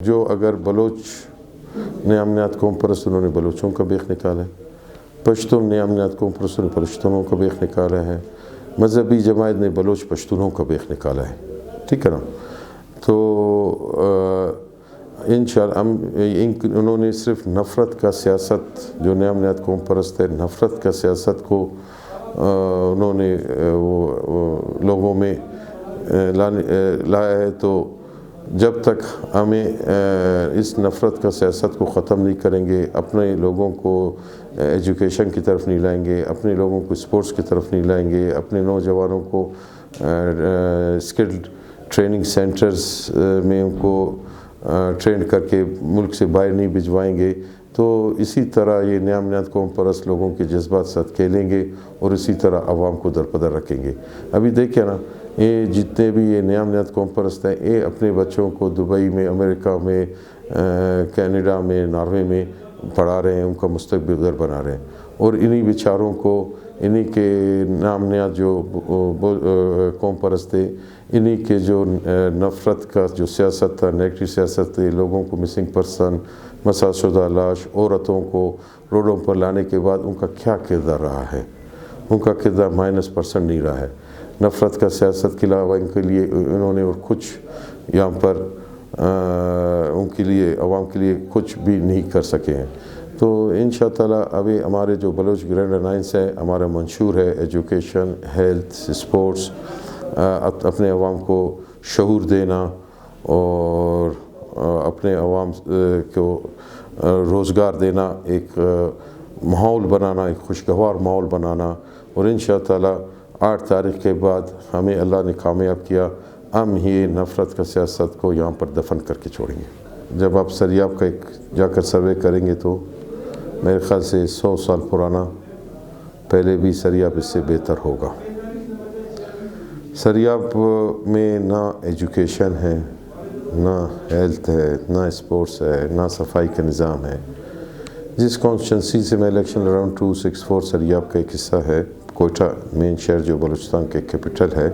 جو اگر بلوچ نیامنیات قوم پرست انہوں نے بلوچوں کا بیخ نکالا ہے، پشتون نیامنیات قوم پرست نے پشتونوں کا بیخ نکالا ہے، مذہبی جماعت نے بلوچ پشتونوں کا بیخ نکالا ہے، ٹھیک ہے نا؟ تو انشاءاللہ انہوں نے صرف نفرت کا سیاست، جو نیامنیات قوم پرست ہے، نفرت کا سیاست کو انہوں نے لوگوں میں لایا ہے۔ تو جب تک ہمیں اس نفرت کا سیاست کو ختم نہیں کریں گے، اپنے لوگوں کو ایجوکیشن کی طرف نہیں لائیں گے، اپنے لوگوں کو اسپورٹس کی طرف نہیں لائیں گے، اپنے نوجوانوں کو اسکل ٹریننگ سینٹرز میں ان کو ٹرین کر کے ملک سے باہر نہیں بھجوائیں گے، تو اسی طرح یہ نیامنیات قوم پرست لوگوں کے جذبات ساتھ کھیلیں گے اور اسی طرح عوام کو درپدر رکھیں گے۔ ابھی دیکھیں نا، یہ جتنے بھی یہ نیامنیات قوم پرست ہیں، یہ اپنے بچوں کو دبئی میں، امریکہ میں، کینیڈا میں، ناروے میں پڑھا رہے ہیں، ان کا مستقبل ادھر بنا رہے ہیں، اور انہی بیچاروں کو، انہی کے نامنیات جو قوم پرست تھے، انہی کے جو نفرت کا جو سیاست تھا، نیگیٹو سیاست تھی، لوگوں کو مسنگ پرسن، مساس شدہ لاش، عورتوں کو روڈوں پر لانے کے بعد ان کا کیا کردار رہا ہے؟ ان کا کردار -% نہیں رہا ہے۔ نفرت کا سیاست کے علاوہ ان کے لیے انہوں نے اور کچھ یہاں پر ان کے لیے، عوام کے لیے کچھ بھی نہیں کر سکے ہیں۔ تو انشاءاللہ ابھی ہمارے جو بلوچ گرینڈ الائنس ہے، ہمارا منشور ہے ایجوکیشن، ہیلتھ، اسپورٹس، اپنے عوام کو شعور دینا اور اپنے عوام کو روزگار دینا، ایک ماحول بنانا، ایک خوشگوار ماحول بنانا، اور انشاءاللہ 8 تاریخ کے بعد ہمیں اللہ نے کامیاب کیا، ہم یہ نفرت کا سیاست کو یہاں پر دفن کر کے چھوڑیں گے۔ جب آپ سریاب کا ایک جا کر سروے کریں گے تو میرے خیال سے 100 سال پرانا، پہلے بھی سریاب اس سے بہتر ہوگا۔ سریاب میں نہ ایجوکیشن ہے، نہ ہیلتھ ہے، نہ اسپورٹس ہے، نہ صفائی کا نظام ہے۔ جس کانسٹیٹنسی سے میں الیکشن لڑا ہوں 264 سریاب کا ایک حصہ ہے، کوئٹہ مین شہر جو بلوچستان کے کیپٹل ہے،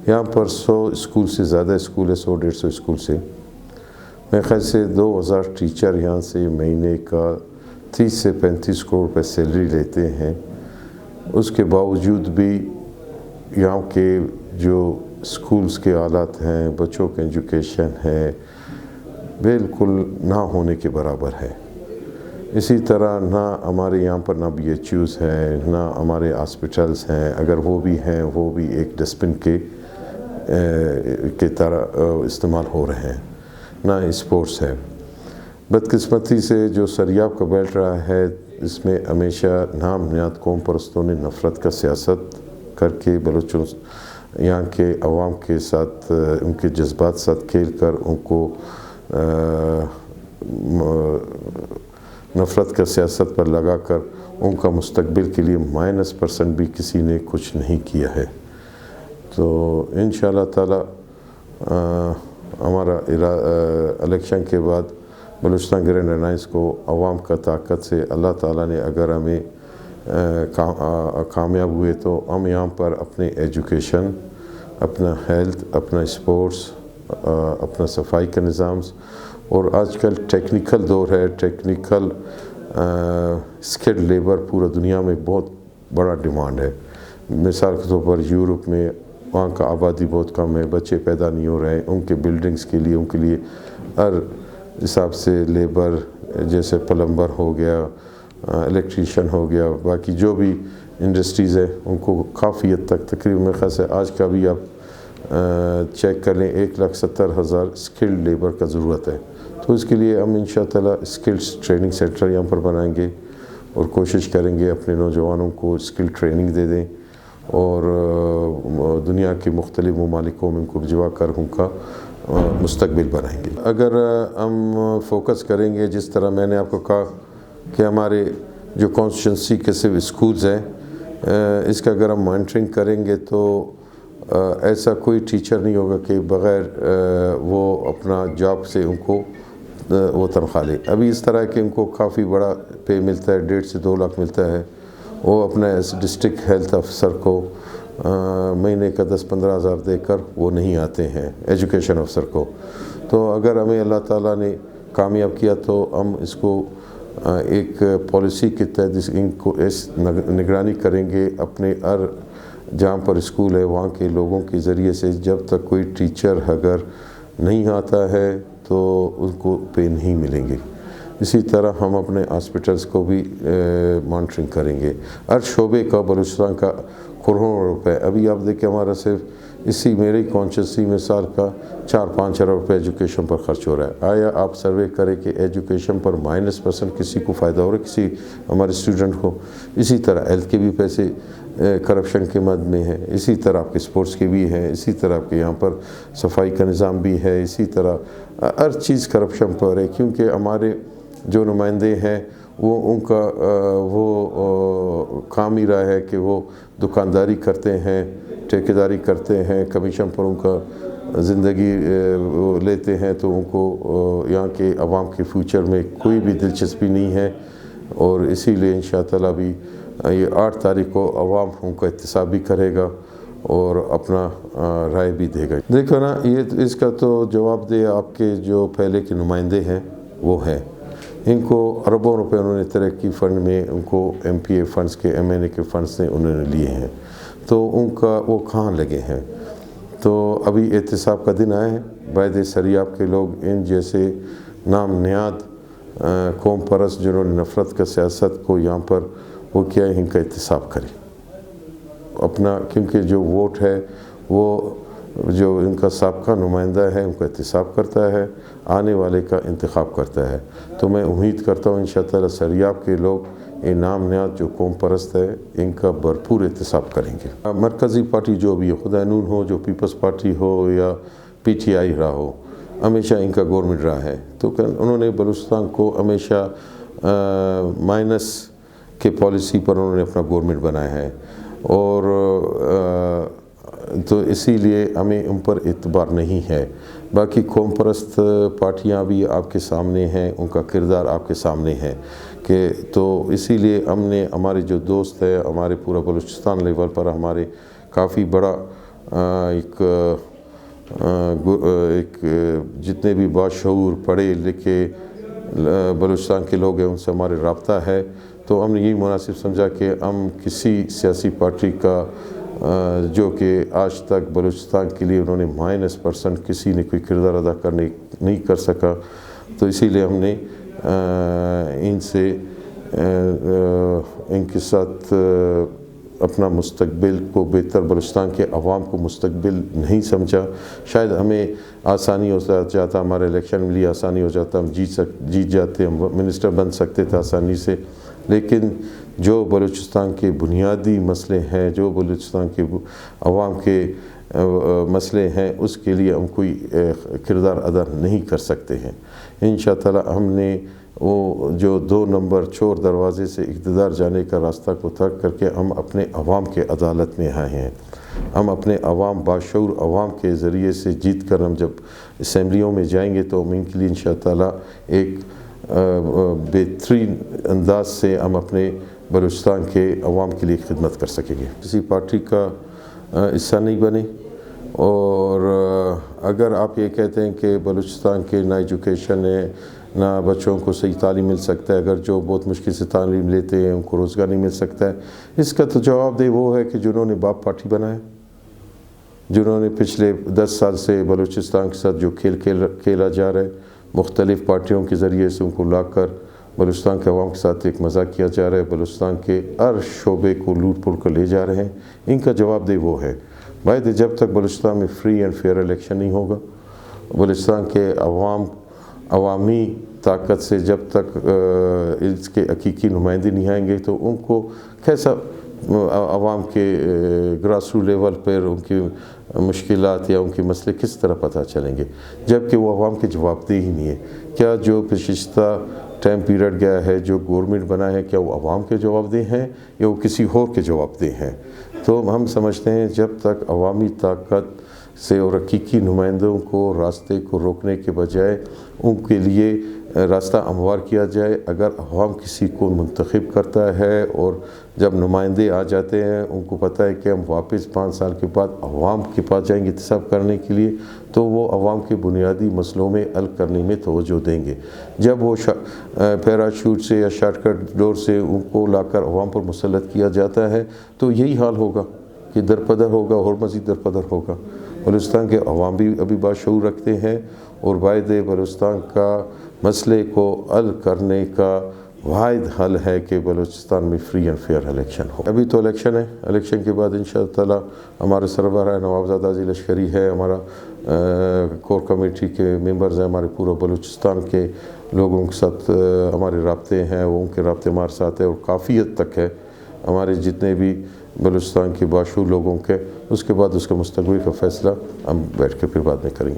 یہاں پر 100 اسکول سے زیادہ اسکول ہے، 100-150 اسکول سے۔ میرے خیال سے 2000 ٹیچر یہاں سے مہینے کا 30 سے 35 کروڑ روپے سیلری لیتے ہیں۔ اس کے باوجود بھی یہاں کے جو اسکولز کے حالات ہیں، بچوں کے ایجوکیشن ہے، بالکل نہ ہونے کے برابر ہے۔ اسی طرح نہ ہمارے یہاں پر نہ BHUs ہیں، نہ ہمارے ہاسپٹلس ہیں، اگر وہ بھی ہیں وہ بھی ایک ڈسٹبن کے طرح استعمال ہو رہے ہیں، نہ اسپورٹس ہے۔ بدقسمتی سے جو سریاب کا بیلٹ رہا ہے، اس میں ہمیشہ نامنیات قوم پرستوں نے نفرت کا سیاست کر کے بلوچوں یہاں کے عوام کے ساتھ، ان کے جذبات ساتھ کھیل کر ان کو نفرت کا سیاست پر لگا کر ان کا مستقبل کے لیے -% بھی کسی نے کچھ نہیں کیا ہے۔ تو انشاءاللہ تعالی ہمارا الیکشن کے بعد بلوچستان گرینڈ الائنس کو عوام کا طاقت سے اللہ تعالیٰ نے اگر ہمیں کامیاب ہوئے تو ہم یہاں پر اپنے ایجوکیشن، اپنا ہیلتھ، اپنا اسپورٹس، اپنا صفائی کا نظام، اور آج کل ٹیکنیکل دور ہے، ٹیکنیکل اسکلڈ لیبر پورا دنیا میں بہت بڑا ڈیمانڈ ہے۔ مثال کے طور پر یورپ میں وہاں کا آبادی بہت کم ہے، بچے پیدا نہیں ہو رہے ہیں، ان کے بلڈنگز کے لیے، ان کے لیے ہر حساب سے لیبر، جیسے پلمبر ہو گیا، الیکٹریشین ہو گیا، باقی جو بھی انڈسٹریز ہیں ان کو کافی حد تک، تقریباً میرے خیال سے آج کا بھی آپ چیک کر لیں، 1,70,000 اسکلڈ لیبر کا ضرورت ہے۔ تو اس کے لیے ہم انشاءاللہ اسکلز ٹریننگ سینٹر یہاں پر بنائیں گے اور کوشش کریں گے اپنے نوجوانوں کو اسکل ٹریننگ دے دیں اور دنیا کے مختلف ممالکوں میں ان کو بھجوا کر ان کا مستقبل بنائیں گے۔ اگر ہم فوکس کریں گے، جس طرح میں نے آپ کو کہا کہ ہمارے جو کانسٹیٹنسی کے صرف اسکولز ہیں، اس کا اگر ہم مانیٹرنگ کریں گے تو ایسا کوئی ٹیچر نہیں ہوگا کہ بغیر وہ اپنا جاب سے ان کو وہ تنخواہ لے۔ ابھی اس طرح کہ ان کو کافی بڑا پے ملتا ہے، 1.5 سے 2 لاکھ ملتا ہے، وہ اپنا ڈسٹرکٹ ہیلتھ افسر کو مہینے کا 10-15 ہزار دے کر وہ نہیں آتے ہیں، ایجوکیشن افسر کو۔ تو اگر ہمیں اللہ تعالیٰ نے کامیاب کیا تو ہم اس کو ایک پالیسی کے تحت ان کو اس نگرانی کریں گے اپنے ہر جہاں پر اسکول ہے وہاں کے لوگوں کے ذریعے سے. جب تک کوئی ٹیچر اگر نہیں آتا ہے تو ان کو پے نہیں ملیں گے. اسی طرح ہم اپنے ہاسپٹلس کو بھی مانیٹرنگ کریں گے. ہر شعبے کا بلوچستان کا کروڑوں روپے, ابھی آپ دیکھیں ہمارا صرف اسی میری کانشیسی میں سال کا 4-5 ارب روپے ایجوکیشن پر خرچ ہو رہا ہے. آیا آپ سروے کریں کہ ایجوکیشن پر -% کسی کو فائدہ ہو رہا ہے, کسی ہمارے اسٹوڈنٹ کو. اسی طرح ہیلتھ کے بھی پیسے کرپشن کے مد میں ہے, اسی طرح آپ کے اسپورٹس کے بھی ہیں, اسی طرح آپ کے یہاں پر صفائی کا نظام بھی ہے, اسی طرح ہر چیز کرپشن پر ہے. کیونکہ ہمارے جو نمائندے ہیں وہ ان کا وہ کام ہی رہا ہے کہ وہ دکانداری کرتے ہیں, ٹھیکیداری کرتے ہیں, کمیشن پر ان کا زندگی لیتے ہیں, تو ان کو یہاں کے عوام کے فیوچر میں کوئی بھی دلچسپی نہیں ہے. اور اسی لیے انشاءاللہ بھی یہ 8 تاریخ کو عوام ان کا احتساب بھی کرے گا اور اپنا رائے بھی دے گا. دیکھو نا, یہ اس کا تو جواب دے آپ کے جو پہلے کے نمائندے ہیں وہ ہیں. ان کو اربوں روپے انہوں نے ترقی فنڈ میں, ان کو MPA فنڈز کے MNA کے فنڈز نے انہوں نے لیے ہیں, تو ان کا وہ کہاں لگے ہیں. تو ابھی احتساب کا دن آئے ہیں. باید سریاب کے لوگ ان جیسے نام نیاد قوم پرست جنہوں نے نفرت کا سیاست کو یہاں پر وہ کیا ہے, ان کا احتساب کریں اپنا. کیونکہ جو ووٹ ہے وہ جو ان کا سابقہ نمائندہ ہے ان کا احتساب کرتا ہے, آنے والے کا انتخاب کرتا ہے. تو میں امید کرتا ہوں انشاءاللہ سریاب کے لوگ یہ نام نیاد جو قوم پرست ہے ان کا بھرپور احتساب کریں گے. مرکزی پارٹی جو بھی ہے, خدا نون ہو, جو پیپلز پارٹی ہو یا PTI رہا ہو, ہمیشہ ان کا گورنمنٹ رہا ہے. تو انہوں نے بلوچستان کو ہمیشہ مائنس کے پالیسی پر انہوں نے اپنا گورنمنٹ بنایا ہے. اور تو اسی لیے ہمیں ان پر اعتبار نہیں ہے. باقی قوم پرست پارٹیاں بھی آپ کے سامنے ہیں, ان کا کردار آپ کے سامنے ہے کہ تو اسی لیے ہم نے ہمارے جو دوست ہے ہمارے پورا بلوچستان لیول پر ہمارے کافی بڑا ایک جتنے بھی باشعور پڑھے لکھے بلوچستان کے لوگ ہیں ان سے ہمارے رابطہ ہے. تو ہم نے یہی مناسب سمجھا کہ ہم کسی سیاسی پارٹی کا جو کہ آج تک بلوچستان کے لیے انہوں نے -% کسی نے کوئی کردار ادا کرنے نہیں کر سکا, تو اسی لیے ہم نے ان سے ان کے ساتھ اپنا مستقبل کو بہتر, بلوچستان کے عوام کو مستقبل نہیں سمجھا. شاید ہمیں آسانی ہو جاتا, ہمارے الیکشن میں لیے آسانی ہو جاتا, ہم جیت جاتے, ہم منسٹر بن سکتے تھے آسانی سے. لیکن جو بلوچستان کے بنیادی مسئلے ہیں, جو بلوچستان کے عوام کے مسئلے ہیں, اس کے لیے ہم کوئی کردار ادا نہیں کر سکتے ہیں. انشاءاللہ ہم نے وہ جو 2 نمبر چور دروازے سے اقتدار جانے کا راستہ کو ترک کر کے ہم اپنے عوام کے عدالت میں آئے ہیں. ہم اپنے عوام باشعور عوام کے ذریعے سے جیت کر ہم جب اسمبلیوں میں جائیں گے تو ہم ان کے لیے انشاءاللہ ایک بہترین انداز سے ہم اپنے بلوچستان کے عوام کے لیے خدمت کر سکیں گے. کسی پارٹی کا حصہ نہیں بنے. اور اگر آپ یہ کہتے ہیں کہ بلوچستان کے نہ ایجوکیشن ہے, نہ بچوں کو صحیح تعلیم مل سکتا ہے, اگر جو بہت مشکل سے تعلیم لیتے ہیں ان کو روزگار نہیں مل سکتا ہے, اس کا تو جواب دہ وہ ہے کہ جنہوں نے باپ پارٹی بنایا, جنہوں نے پچھلے 10 سال سے بلوچستان کے ساتھ جو کھیلا جا رہا ہے, مختلف پارٹیوں کے ذریعے سے ان کو لا کر بلوچستان کے عوام کے ساتھ ایک مذاق کیا جا رہا ہے, بلوچستان کے ہر شعبے کو لوٹ پوٹ کر لے جا رہے ہیں, ان کا جواب دہ وہ ہے. بھائی جب تک بلوچستان میں فری اینڈ فیئر الیکشن نہیں ہوگا, بلوچستان کے عوامی طاقت سے جب تک اس کے حقیقی نمائندے نہیں آئیں گے, تو ان کو کیسا عوام کے گراس روٹ لیول پر ان کی مشکلات یا ان کے مسئلے کس طرح پتہ چلیں گے, جب کہ وہ عوام کے جواب دہ ہی نہیں ہے. کیا جو گزشتہ ٹائم پیریڈ گیا ہے, جو گورنمنٹ بنا ہے, کیا وہ عوام کے جواب دہ ہیں یا وہ کسی اور کے جواب دہ ہیں؟ تو ہم سمجھتے ہیں جب تک عوامی طاقت سے اور حقیقی نمائندوں کو راستے کو روکنے کے بجائے ان کے لیے راستہ ہموار کیا جائے۔ اگر عوام کسی کو منتخب کرتا ہے اور جب نمائندے آ جاتے ہیں ان کو پتہ ہے کہ ہم واپس 5 سال کے بعد عوام کے پاس جائیں گے انتخاب کرنے کے لیے، تو وہ عوام کے بنیادی مسئلوں میں حل کرنے میں توجہ دیں گے۔ جب وہ پیراشوٹ سے یا شارٹ کٹ ڈور سے ان کو لا کر عوام پر مسلط کیا جاتا ہے تو یہی حال ہوگا کہ درپدر ہوگا اور مزید درپدر ہوگا۔ بلوچستان کے عوام بھی ابھی باشعور رکھتے ہیں اور واحد بلوچستان کا مسئلے کو حل کرنے کا واحد حل ہے کہ بلوچستان میں فری اینڈ فیئر الیکشن ہو۔ ابھی تو الیکشن ہے، الیکشن کے بعد انشاءاللہ تعالی ہمارے سربراہ نوابزادہ عزیز لشکری ہے، ہمارا کور کمیٹی کے ممبرز ہیں، ہمارے پورا بلوچستان کے لوگوں کے ساتھ ہمارے رابطے ہیں، وہ ان کے رابطے ہمارے ساتھ ہیں اور کافی حد تک ہے ہمارے جتنے بھی بلوچستان کے باشعور لوگوں کے۔ اس کے بعد اس کے مستقبل کا فیصلہ ہم بیٹھ کے پھر بعد میں کریں گے۔